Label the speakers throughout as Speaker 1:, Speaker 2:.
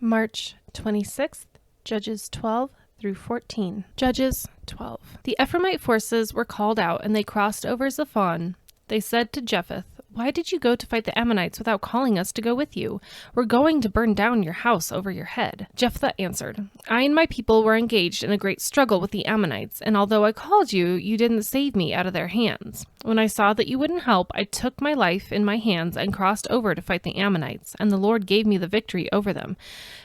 Speaker 1: March 26th, Judges 12 through 14. Judges 12. The Ephraimite forces were called out, and they crossed over Zaphon. They said to Jephthah, "Why did you go to fight the Ammonites without calling us to go with you? We're going to burn down your house over your head." Jephthah answered, "I and my people were engaged in a great struggle with the Ammonites, and although I called you, you didn't save me out of their hands. When I saw that you wouldn't help, I took my life in my hands and crossed over to fight the Ammonites, and the Lord gave me the victory over them.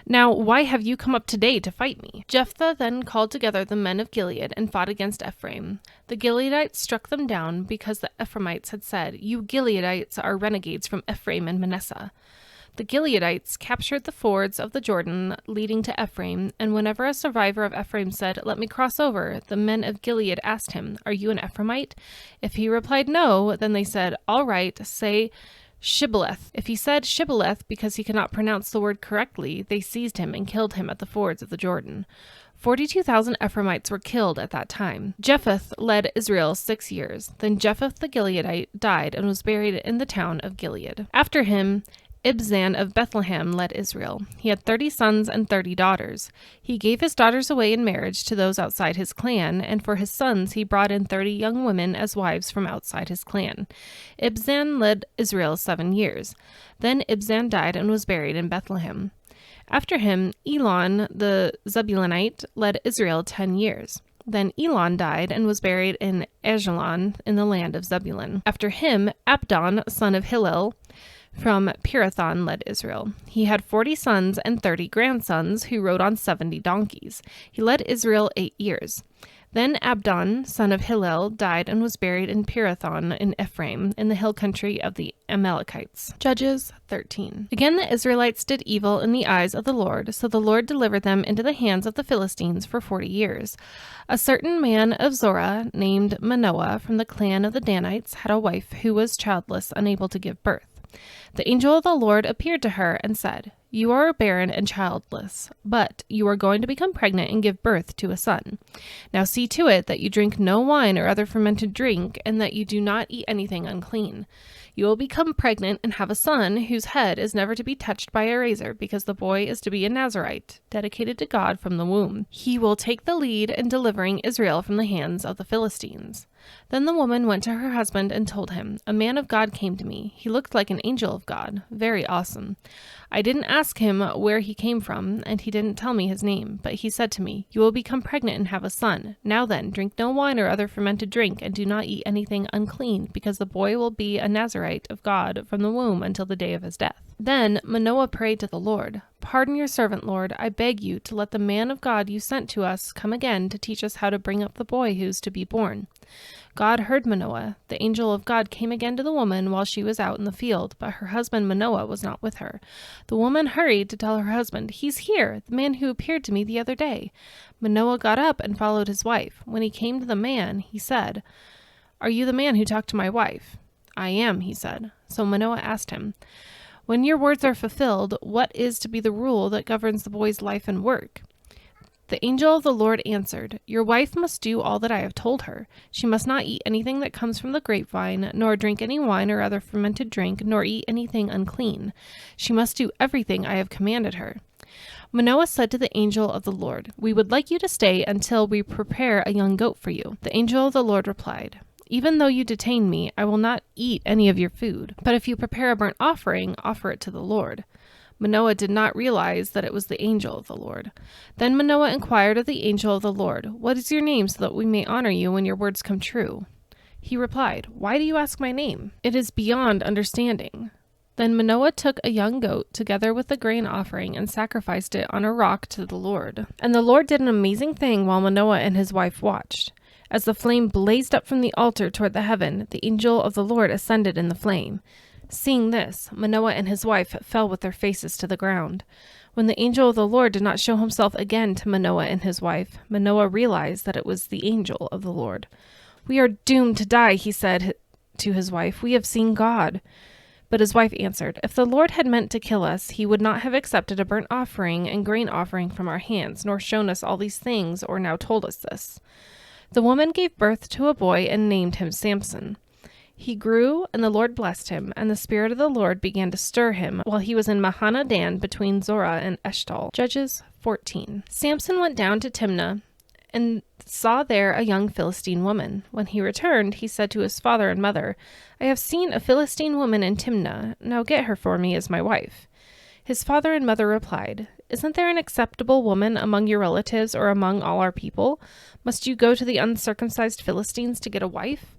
Speaker 1: Now, why have you come up today to fight me?" Jephthah then called together the men of Gilead and fought against Ephraim. The Gileadites struck them down because the Ephraimites had said, "You Gileadites are renegades from Ephraim and Manasseh." The Gileadites captured the fords of the Jordan leading to Ephraim, and whenever a survivor of Ephraim said, "Let me cross over," the men of Gilead asked him, "Are you an Ephraimite?" If he replied no, then they said, "All right, say Shibboleth." If he said Shibboleth because he could not pronounce the word correctly, they seized him and killed him at the fords of the Jordan. 42,000 Ephraimites were killed at that time. Jephthah led Israel 6 years. Then Jephthah the Gileadite died and was buried in the town of Gilead. After him, Ibzan of Bethlehem led Israel. He had 30 sons and 30 daughters. He gave his daughters away in marriage to those outside his clan, and for his sons he brought in 30 young women as wives from outside his clan. Ibzan led Israel 7 years. Then Ibzan died and was buried in Bethlehem. After him, Elon the Zebulunite led Israel 10 years. Then Elon died and was buried in Ajalon in the land of Zebulun. After him, Abdon, son of Hillel, from Pirathon led Israel. He had 40 sons and 30 grandsons who rode on 70 donkeys. He led Israel 8 years. Then Abdon, son of Hillel, died and was buried in Pirathon in Ephraim, in the hill country of the Amalekites. Judges 13. Again the Israelites did evil in the eyes of the Lord, so the Lord delivered them into the hands of the Philistines for 40 years. A certain man of Zorah, named Manoah, from the clan of the Danites, had a wife who was childless, unable to give birth. The angel of the Lord appeared to her and said, "You are barren and childless, but you are going to become pregnant and give birth to a son. Now see to it that you drink no wine or other fermented drink, and that you do not eat anything unclean. You will become pregnant and have a son whose head is never to be touched by a razor, because the boy is to be a Nazirite, dedicated to God from the womb. He will take the lead in delivering Israel from the hands of the Philistines." Then the woman went to her husband and told him, "A man of God came to me. He looked like an angel of God, very awesome. I didn't ask him where he came from, and he didn't tell me his name, but he said to me, 'You will become pregnant and have a son. Now then, drink no wine or other fermented drink, and do not eat anything unclean, because the boy will be a Nazirite of God from the womb until the day of his death.' Then Manoah prayed to the Lord, 'Pardon your servant, Lord. I beg you to let the man of God you sent to us come again to teach us how to bring up the boy who's to be born.' God heard Manoah. The angel of God came again to the woman while she was out in the field, but her husband Manoah was not with her. The woman hurried to tell her husband, 'He's here, the man who appeared to me the other day.' Manoah got up and followed his wife. When he came to the man, he said, 'Are you the man who talked to my wife?' 'I am,' he said. So Manoah asked him, 'When your words are fulfilled, what is to be the rule that governs the boy's life and work?' The angel of the Lord answered, 'Your wife must do all that I have told her. She must not eat anything that comes from the grapevine, nor drink any wine or other fermented drink, nor eat anything unclean. She must do everything I have commanded her.' Manoah said to the angel of the Lord, 'We would like you to stay until we prepare a young goat for you.' The angel of the Lord replied, 'Even though you detain me, I will not eat any of your food. But if you prepare a burnt offering, offer it to the Lord.' Manoah did not realize that it was the angel of the Lord. Then Manoah inquired of the angel of the Lord, 'What is your name, so that we may honor you when your words come true?' He replied, 'Why do you ask my name? It is beyond understanding.' Then Manoah took a young goat together with the grain offering and sacrificed it on a rock to the Lord. And the Lord did an amazing thing while Manoah and his wife watched. As the flame blazed up from the altar toward the heaven, the angel of the Lord ascended in the flame. Seeing this, Manoah and his wife fell with their faces to the ground. When the angel of the Lord did not show himself again to Manoah and his wife, Manoah realized that it was the angel of the Lord. 'We are doomed to die,' he said to his wife. 'We have seen God.' But his wife answered, 'If the Lord had meant to kill us, he would not have accepted a burnt offering and grain offering from our hands, nor shown us all these things, or now told us this.' The woman gave birth to a boy and named him Samson. He grew, and the Lord blessed him, and the Spirit of the Lord began to stir him while he was in Mahanadan between Zorah and Eshtal. Judges 14. Samson went down to Timnah and saw there a young Philistine woman. When he returned, he said to his father and mother, "I have seen a Philistine woman in Timnah. Now get her for me as my wife." His father and mother replied, "Isn't there an acceptable woman among your relatives or among all our people? Must you go to the uncircumcised Philistines to get a wife?"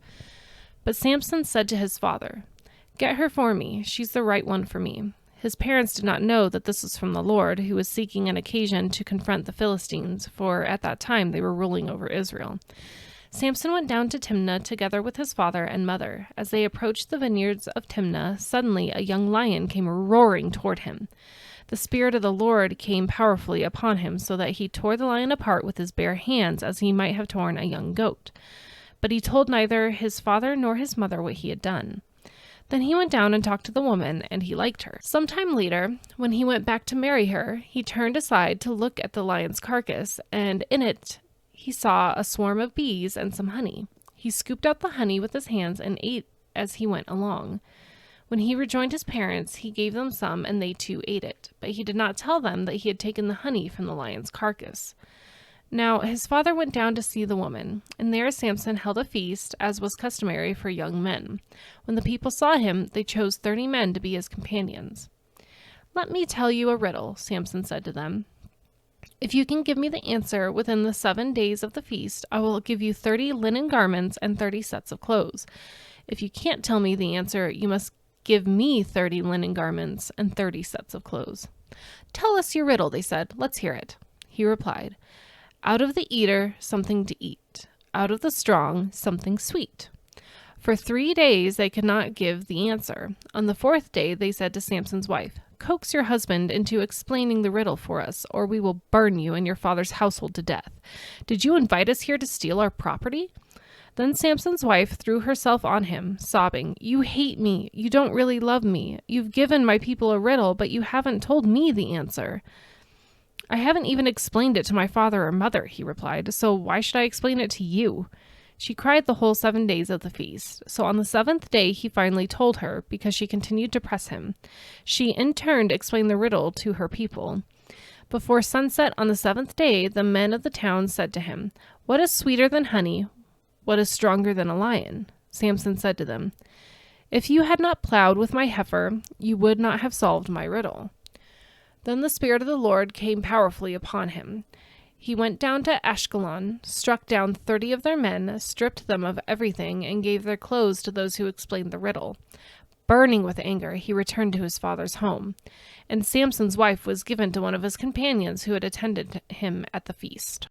Speaker 1: But Samson said to his father, "Get her for me. She's the right one for me." His parents did not know that this was from the Lord, who was seeking an occasion to confront the Philistines, for at that time they were ruling over Israel. Samson went down to Timnah together with his father and mother. As they approached the vineyards of Timnah, suddenly a young lion came roaring toward him. The Spirit of the Lord came powerfully upon him, so that he tore the lion apart with his bare hands, as he might have torn a young goat. But he told neither his father nor his mother what he had done. Then he went down and talked to the woman, and he liked her. Some time later, when he went back to marry her, he turned aside to look at the lion's carcass, and in it he saw a swarm of bees and some honey. He scooped out the honey with his hands and ate as he went along. When he rejoined his parents, he gave them some, and they too ate it. But he did not tell them that he had taken the honey from the lion's carcass. Now his father went down to see the woman, and there Samson held a feast, as was customary for young men. When the people saw him, they chose 30 men to be his companions. "Let me tell you a riddle," Samson said to them. "If you can give me the answer within the 7 days of the feast, I will give you 30 linen garments and 30 sets of clothes. If you can't tell me the answer, you must give me 30 linen garments and 30 sets of clothes." "Tell us your riddle," they said. "Let's hear it." He replied, "Out of the eater, something to eat. Out of the strong, something sweet." For 3 days they could not give the answer. On the 4th day they said to Samson's wife, "Coax your husband into explaining the riddle for us, or we will burn you and your father's household to death. Did you invite us here to steal our property?" Then Samson's wife threw herself on him, sobbing, "You hate me. You don't really love me. You've given my people a riddle, but you haven't told me the answer." "I haven't even explained it to my father or mother," he replied, "so why should I explain it to you?" She cried the whole 7 days of the feast. So on the 7th day he finally told her, because she continued to press him. She in turn explained the riddle to her people. Before sunset on the 7th day, the men of the town said to him, "What is sweeter than honey? What is stronger than a lion?" Samson said to them, "If you had not plowed with my heifer, you would not have solved my riddle." Then the Spirit of the Lord came powerfully upon him. He went down to Ashkelon, struck down 30 of their men, stripped them of everything, and gave their clothes to those who explained the riddle. Burning with anger, he returned to his father's home, and Samson's wife was given to one of his companions who had attended him at the feast.